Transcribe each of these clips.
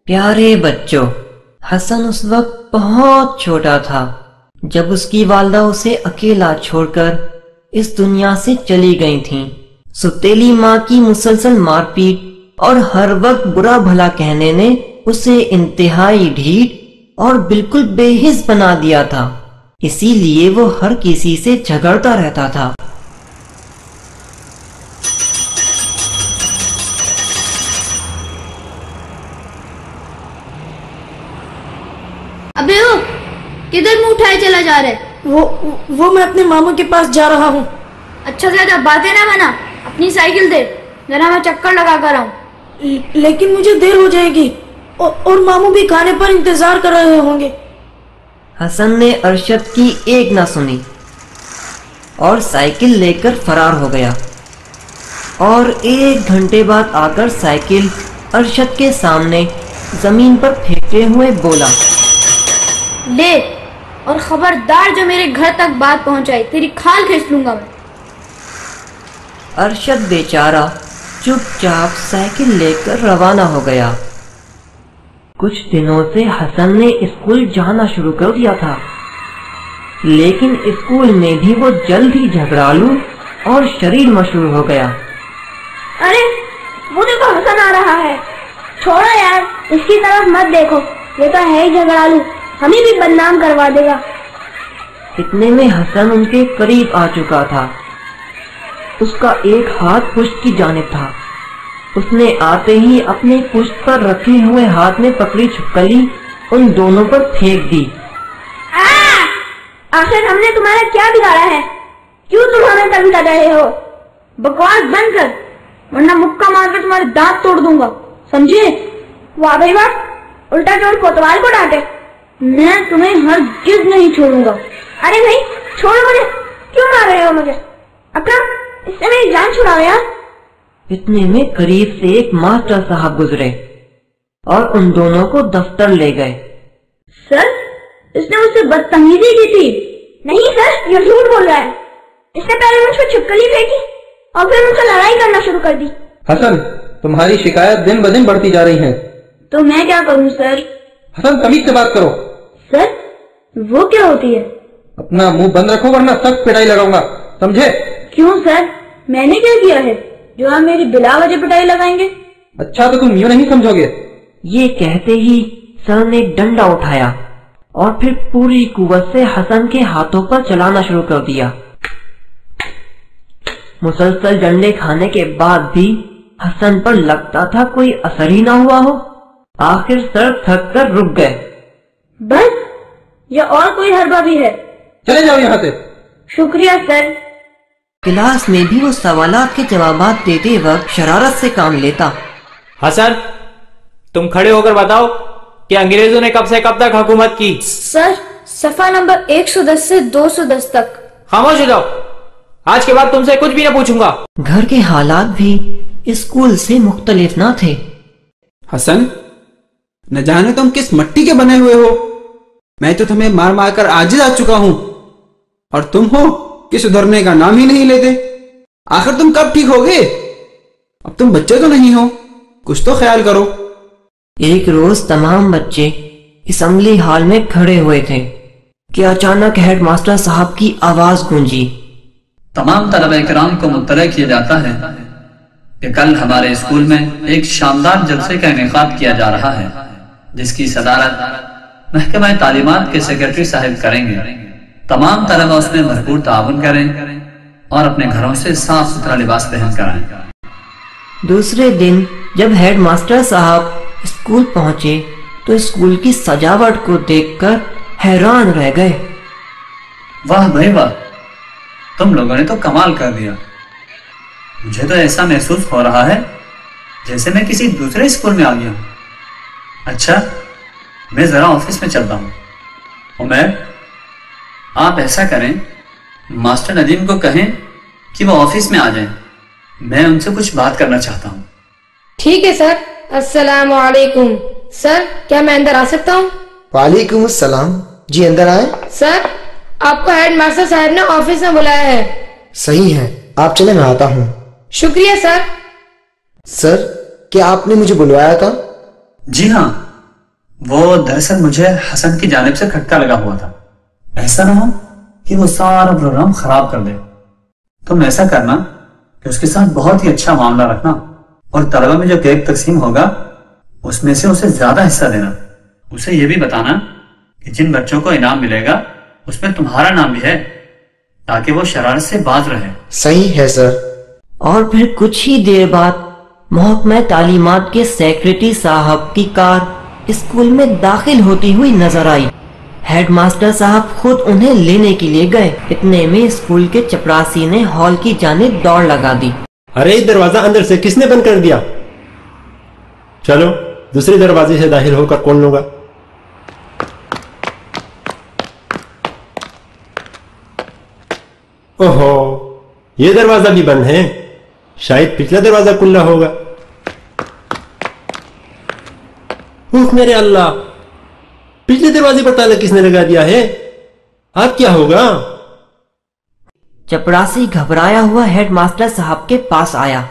پیارے بچوں، حسن اس وقت بہت چھوٹا تھا جب اس کی والدہ اسے اکیلا چھوڑ کر اس دنیا سے چلی گئی تھیں۔ ستیلی ماں کی مسلسل مار پیٹ اور ہر وقت برا بھلا کہنے نے اسے انتہائی ڈھیٹ اور بالکل بے حس بنا دیا تھا، اسی لیے وہ ہر کسی سے جھگڑتا رہتا تھا۔ ابے او، کدھر منہ اٹھائے چلا جا رہے؟ وہ میں اپنے ماموں کے پاس جا رہا ہوں۔ اچھا زیادہ باتیں نہ بنا، اپنی سائیکل دے، ذرا میں چکر لگا کر آؤں۔ لیکن مجھے دیر ہو جائے گی اور ماموں بھی کھانے پر انتظار کر رہے ہوں گے۔ حسن نے ارشد کی ایک نہ سنی اور سائیکل لے کر فرار ہو گیا، اور 1 گھنٹے بعد آ کر سائیکل ارشد کے سامنے زمین پر پھینکتے ہوئے بولا، لے، اور خبردار جو میرے گھر تک بات پہنچائی تیری کھال کھینچ لوں گا میں۔ ارشد بیچارہ چپ چاپ سائیکل لے کر روانہ ہو گیا۔ کچھ دنوں سے حسن نے اسکول جانا شروع کر دیا تھا، لیکن اسکول میں بھی وہ جلد ہی جھگڑالو اور شریر مشہور ہو گیا۔ ارے وہ دیکھو حسن آ رہا ہے، چھوڑو یار، اس کی طرف مت دیکھو، یہ تو ہے ہی جھگڑالو، ہمیں بھی بدنام کروا دے گا۔ اتنے میں حسن ان کے قریب آ چکا تھا۔ اس کا ایک ہاتھ پشت کی جانب تھا۔ اس نے آتے ہی اپنے پشت پر رکھے ہوئے ہاتھ میں پکڑی چھپکلی ان دونوں پر پھینک دی۔ آخر ہم نے تمہارا کیا بگاڑا ہے؟ کیوں تم ہمیں تنگ کر رہے ہو؟ بکواس بند کر، ورنہ مکہ مار کر تمہارے دانت توڑ دوں گا، سمجھے؟ واہ بھائی واہ، الٹا چور کوتوال کو ڈانٹے، میں تمہیں ہرگز نہیں چھوڑوں گا۔ ارے بھائی چھوڑو مجھے، کیوں مار رہے ہو مجھے؟ اکرم، اس سے میری جان چھڑاؤ یار۔ اتنے میں قریب سے ایک ماسٹر صاحب گزرے اور ان دونوں کو دفتر لے گئے۔ سر، اس نے مجھ سے بدتمیزی کی تھی۔ نہیں سر، یہ جھوٹ بول رہا ہے، اس نے پہلے مجھ پہ چھپکلی پھینکی اور پھر مجھ سے لڑائی کرنا شروع کر دی۔ حسن، تمہاری شکایت دن بدن بڑھتی جا رہی ہے۔ تو میں کیا کروں سر؟ حسن، تمیز سے بات کرو۔ سر، وہ کیا ہوتی ہے؟ اپنا منہ بند رکھو ورنہ سخت پٹائی لگاؤں گا، سمجھے؟ کیوں سر، میں نے کیا کیا ہے جو آپ میری بلا وجہ پٹائی لگائیں گے؟ اچھا تو تم یوں نہیں سمجھو گے۔ یہ کہتے ہی سر نے ڈنڈا اٹھایا اور پھر پوری قوت سے حسن کے ہاتھوں پر چلانا شروع کر دیا۔ مسلسل ڈنڈے کھانے کے بعد بھی حسن پر لگتا تھا کوئی اثر ہی نہ ہوا ہو۔ آخر سر تھک کر رک گئے۔ بس، یا اور کوئی حربہ بھی ہے؟ چلے جاؤ یہاں سے۔ شکریہ سر۔ کلاس میں بھی وہ سوالات کے جوابات دیتے وقت شرارت سے کام لیتا۔ حسن، تم کھڑے ہو کر بتاؤ کہ انگریزوں نے کب سے کب تک حکومت کی؟ سر، صفحہ نمبر 110 سے 210 تک۔ خاموش ہو جاؤ، آج کے بعد تم سے کچھ بھی نہ پوچھوں گا۔ گھر کے حالات بھی اسکول سے مختلف نہ تھے۔ حسن، نہ جانے تم کس مٹی کے بنے ہوئے ہو، میں تو تمہیں مار مار کر عاجز آ چکا ہوں، اور تم ہو کہ سدھرنے کا نام ہی نہیں لیتے۔ آخر تم کب ٹھیک ہوگے؟ اب تم بچے تو نہیں ہو، کچھ تو خیال کرو۔ ایک روز تمام بچے اسمبلی ہال میں کھڑے ہوئے تھے کہ اچانک ہیڈ ماسٹر صاحب کی آواز گونجی۔ تمام طلبہ کرام کو مطلع کیا جاتا ہے کہ کل ہمارے اسکول میں ایک شاندار جلسے کا انعقاد کیا جا رہا ہے، جس کی صدارت محکمہ تعلیمات کے سیکرٹری صاحب کریں گے۔ تمام طلبہ اس میں بھرپور تعاون کریں اور اپنے گھروں سے صاف ستھرا لباس پہن کر آئیں۔ دوسرے دن جب ہیڈ ماسٹر صاحب اسکول پہنچے تو اسکول کی سجاوٹ کو دیکھ کر حیران رہ گئے۔ واہ بھائی واہ، تم لوگوں نے تو کمال کر دیا۔ مجھے تو ایسا محسوس ہو رہا ہے جیسے میں کسی دوسرے اسکول میں آ گیا ہوں۔ اچھا، میں ذرا آفس میں چلتا ہوں۔ عمیر، آپ ایسا کریں، ماسٹر ندیم کو کہیں کہ وہ آفس میں آ جائیں، میں ان سے کچھ بات کرنا چاہتا ہوں۔ ٹھیک ہے سر۔ السلام علیکم سر، کیا میں اندر آ سکتا ہوں؟ وعلیکم السلام، جی اندر آئیں۔ سر، آپ کو ہیڈ ماسٹر صاحب نے آفس میں بلایا ہے۔ صحیح ہے، آپ چلیں، میں آتا ہوں۔ شکریہ سر۔ سر، کیا آپ نے مجھے بلوایا تھا؟ جی ہاں، وہ دراصل مجھے حسن کی جانب سے کھٹکا لگا ہوا تھا، ایسا نہ ہو کہ وہ سارا پروگرام خراب کر دے۔ تم ایسا کرنا کہ اس کے ساتھ بہت ہی اچھا معاملہ رکھنا، اور طلبہ میں جو کیک تقسیم ہوگا اس میں سے اسے زیادہ حصہ دینا۔ اسے یہ بھی بتانا کہ جن بچوں کو انعام ملے گا اس میں تمہارا نام بھی ہے، تاکہ وہ شرارت سے باز رہے۔ صحیح ہے سر۔ اور پھر کچھ ہی دیر بعد محکمہ تعلیمات کے سیکریٹری صاحب کی کار اسکول میں داخل ہوتی ہوئی نظر آئی۔ ہیڈ ماسٹر صاحب خود انہیں لینے کے لیے گئے، اتنے میں اسکول کے چپراسی نے ہال کی جانب دوڑ لگا دی۔ ارے دروازہ اندر سے کس نے بند کر دیا؟ چلو دوسرے دروازے سے داخل ہو کر کون لوں گا۔ اوہو، یہ دروازہ بھی بند ہے، شاید پچھلا دروازہ کھلا ہوگا۔ اوہ میرے اللہ، پچھلے دروازے پر تالا کس نے لگا دیا ہے؟ اب کیا ہوگا؟ چپراسی گھبرایا ہوا ہیڈ ماسٹر صاحب کے پاس آیا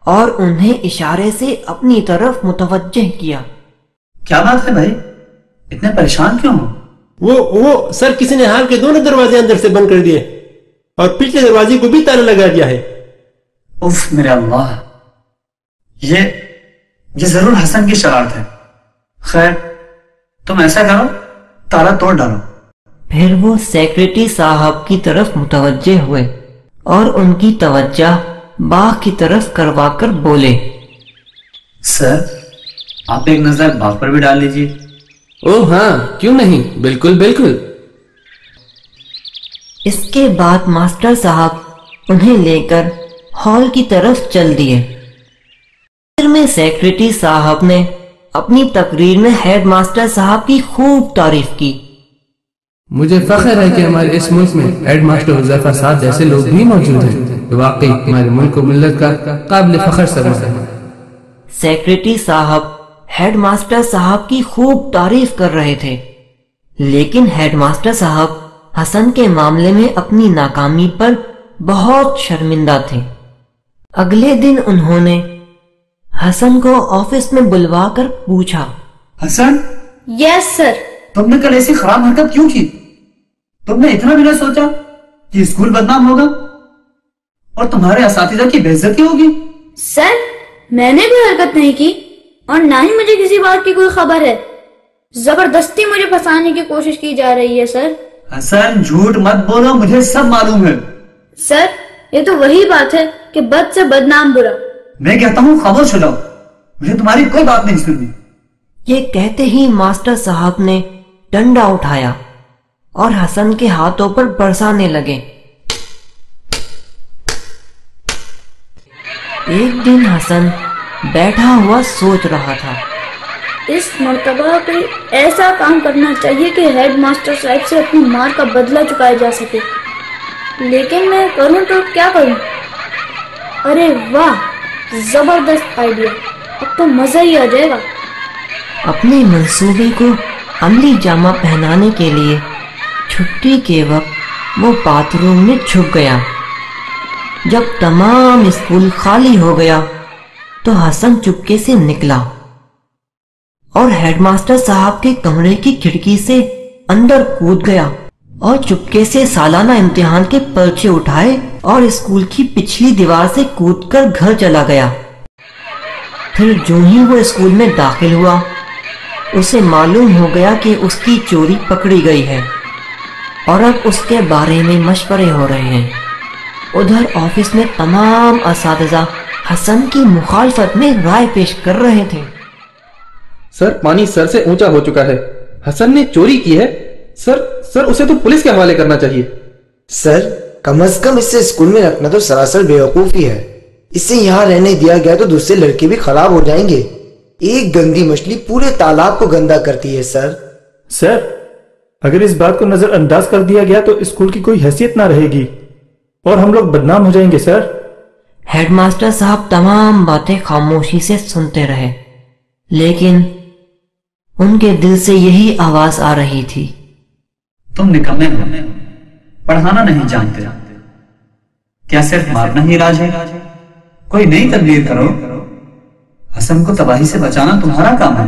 اور انہیں اشارے سے اپنی طرف متوجہ کیا۔ کیا بات ہے بھائی، اتنے پریشان کیوں ہو؟ وہ سر، کسی نے حال کے دونوں دروازے اندر سے بند کر دیے اور پچھلے دروازے کو بھی تالا لگا دیا ہے۔ اف میرے اللہ، یہ ضرور حسن کی شرارت ہے۔ خیر تم ایسا کرو، تالا توڑ ڈالو۔ پھر وہ سیکریٹری صاحب کی طرف متوجہ ہوئے اور ان کی توجہ باغ کی طرف کروا کر بولے، سر آپ ایک نظر باغ پر بھی ڈال لیجیے۔ اوہ ہاں، کیوں نہیں، بالکل بالکل۔ اس کے بعد ماسٹر صاحب انہیں لے کر ہال کی طرف چل دیے۔ پھر میں سیکریٹری صاحب نے اپنی تقریر میں ہیڈ ماسٹر صاحب کی خوب تعریف کی۔ مجھے فخر ہے کہ ہمارے اس ملک میں ہیڈ ماسٹر حذیفہ صاحب جیسے لوگ بھی موجود ہیں، واقعی ہمارے ملک و ملت کا قابل فخر سرمایہ ہے۔ سیکریٹری صاحب ہیڈ ماسٹر صاحب کی خوب تعریف کر رہے تھے، لیکن ہیڈ ماسٹر صاحب حسن کے معاملے میں اپنی ناکامی پر بہت شرمندہ تھے۔ اگلے دن انہوں نے حسن کو آفس میں بلوا کر پوچھا، حسن؟ یس سر۔ تم نے کل ایسی خراب حرکت کیوں کی؟ تم نے اتنا بھی نہ سوچا کہ اسکول بدنام ہوگا اور تمہارے اساتذہ کی بے عزتی ہوگی؟ سر میں نے کوئی حرکت نہیں کی اور نہ ہی مجھے کسی بات کی کوئی خبر ہے، زبردستی مجھے پھنسانے کی کوشش کی جا رہی ہے سر۔ حسن جھوٹ مت بولو، مجھے سب معلوم ہے۔ سر یہ تو وہی بات ہے کہ بد سے بدنام برا۔ میں کہتا ہوں خاموش ہو جاؤ، مجھے تمہاری کوئی بات نہیں سننی۔ یہ کہتے ہی ماسٹر صاحب نے ڈنڈا اٹھایا اور حسن کے ہاتھوں پر برسانے لگے۔ ایک دن حسن بیٹھا ہوا سوچ رہا تھا، اس مرتبہ کوئی ایسا کام کرنا چاہیے کہ ہیڈ ماسٹر صاحب سے اپنی مار کا بدلہ چکایا جا سکے، لیکن میں کروں تو کیا کروں؟ ارے واہ، زبردست آئیڈیا، اب تو مزہ ہی آ جائے گا۔ اپنے منصوبے کو عملی جامہ پہنانے کے لیے چھٹی کے وقت وہ باتھ روم میں چھپ گیا۔ جب تمام اسکول خالی ہو گیا تو حسن چپکے سے نکلا اور ہیڈ ماسٹر صاحب کے کمرے کی کھڑکی سے اندر کود گیا اور چپکے سے سالانہ امتحان کے پرچے اٹھائے اور اسکول کی پچھلی دیوار سے کود کر گھر چلا گیا۔ پھر جو ہی وہ اسکول میں داخل ہوا، اسے معلوم ہو گیا کہ اس کی چوری پکڑی گئی ہے اور اب اس کے بارے میں مشورے ہو رہے ہیں۔ ادھر آفس میں تمام اساتذہ حسن کی مخالفت میں رائے پیش کر رہے تھے۔ سر پانی سر سے اونچا ہو چکا ہے، حسن نے چوری کی ہے۔ سر اسے تو پولیس کے حوالے کرنا چاہیے۔ سر کم از کم اسے اسکول میں رکھنا تو سراسر بیوقوفی ہے۔ اسے یہاں رہنے دیا گیا تو دوسرے لڑکے بھی خراب ہو جائیں گے۔ ایک گندی مچھلی پورے تالاب کو گندا کرتی ہے۔ سر اگر اس بات کو نظر انداز کر دیا گیا تو اسکول کی کوئی حیثیت نہ رہے گی اور ہم لوگ بدنام ہو جائیں گے۔ سر ہیڈ ماسٹر صاحب تمام باتیں خاموشی سے سنتے رہے، لیکن ان کے دل سے یہی آواز آ رہی تھی، تم نکمے ہو، پڑھانا نہیں جانتے، کیا صرف مارنا ہی علاج ہے؟ کوئی نئی تدبیر کرو، حسن کو تباہی سے بچانا تمہارا کام ہے۔